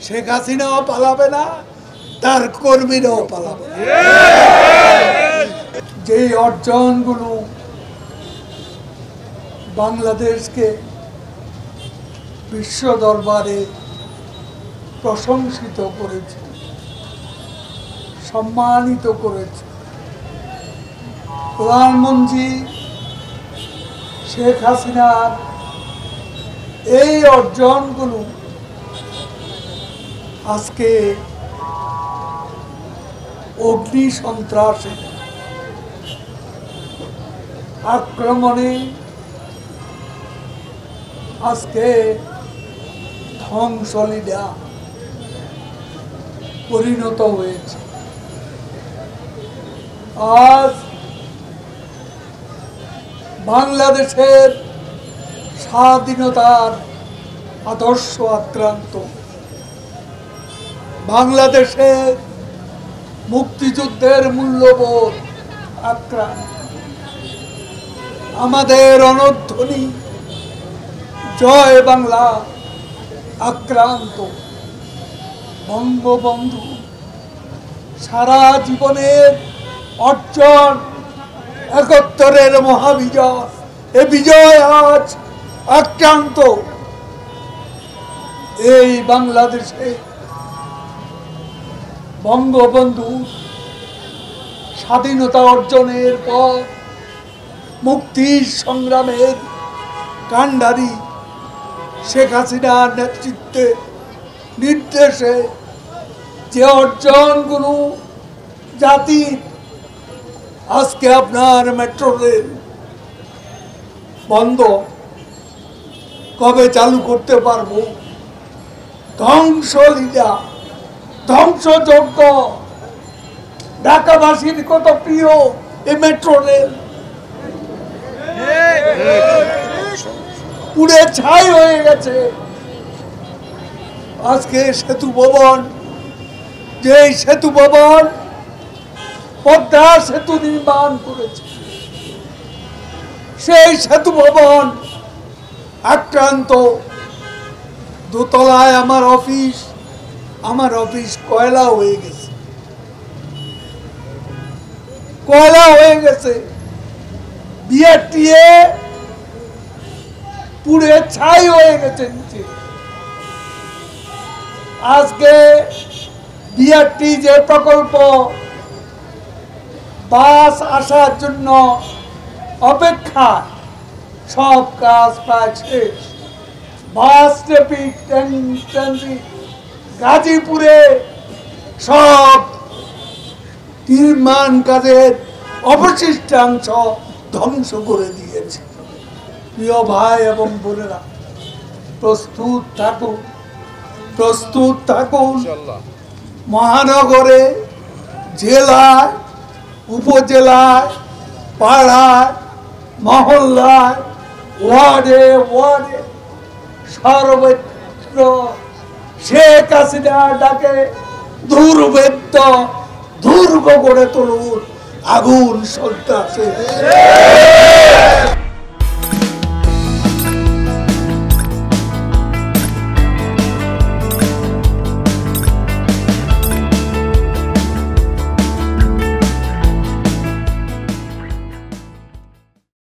শেখ হাসিনাও পালাবে না, তার কর্মীরাও পালাবে না। যে অর্জনগুলো বাংলাদেশকে বিশ্ব দরবারে প্রশংসিত করেছে, সম্মানিত করেছে, প্রধানমন্ত্রী শেখ হাসিনার এই অর্জনগুলো আজকে অগ্নি সন্ত্রাসে আক্রমণে আজকে ধ্বংসলীলা পরিণত হয়েছে। আজ বাংলাদেশের স্বাধীনতার আদর্শ আক্রান্ত, বাংলাদেশের মুক্তিযুদ্ধের মূল্যবোধ আক্রান্ত, আমাদের রণধ্বনি জয় বাংলা আক্রান্ত। বঙ্গবন্ধু সারা জীবনের অর্জন, ৭১-এর মহাবিজয়, এ বিজয় আজ আক্রান্ত। এই বাংলাদেশে বঙ্গবন্ধু স্বাধীনতা অর্জনের পর মুক্তির সংগ্রামের কাণ্ডারি শেখ হাসিনার নেতৃত্বে নির্দেশে যে অর্জনগুলো জাতির, আজকে আপনার মেট্রো রেল বন্ধ, কবে চালু করতে পারবো? ধ্বংসলীলা, ধ্বংসযজ্ঞ, ঢাকাবাসীর কত প্রিয় এই মেট্রো রেল পুড়ে ছাই হয়ে গেছে। আজকে সেতু ভবন, যে সেতু ভবন পদ্মা সেতু নির্মাণ করেছে, সেই সেতু ভবন আক্রান্ত। দোতলায় আমার অফিস কয়লা হয়ে গেছে, কয়লা হয়ে গেছে। বিআরটিএ পুড়ে ছাই হয়ে গেছে নিচে। আজকে বিআরটি যে প্রকল্প, বাস আসার জন্য অপেক্ষা, সব কাজ প্রায় শেষ। বাস ট্রানজিট গাজীপুরে সব নির্মাণ কাজের অবশিষ্টাংশ ধ্বংস করে দিয়েছে। প্রিয় ভাই এবং বোনেরা, প্রস্তুত থাকুন, প্রস্তুত থাকুন। মহানগরে, জেলায়, উপজেলায়, পাড়ায়, মহল্লায়, ওয়ার্ডে ওয়ার্ডে, সর্বত্র শেখ হাসিনার ডাকে দুর্ভেদ্য দুর্গ গড়ে তুলুন আগুন সন্ত্রাসে।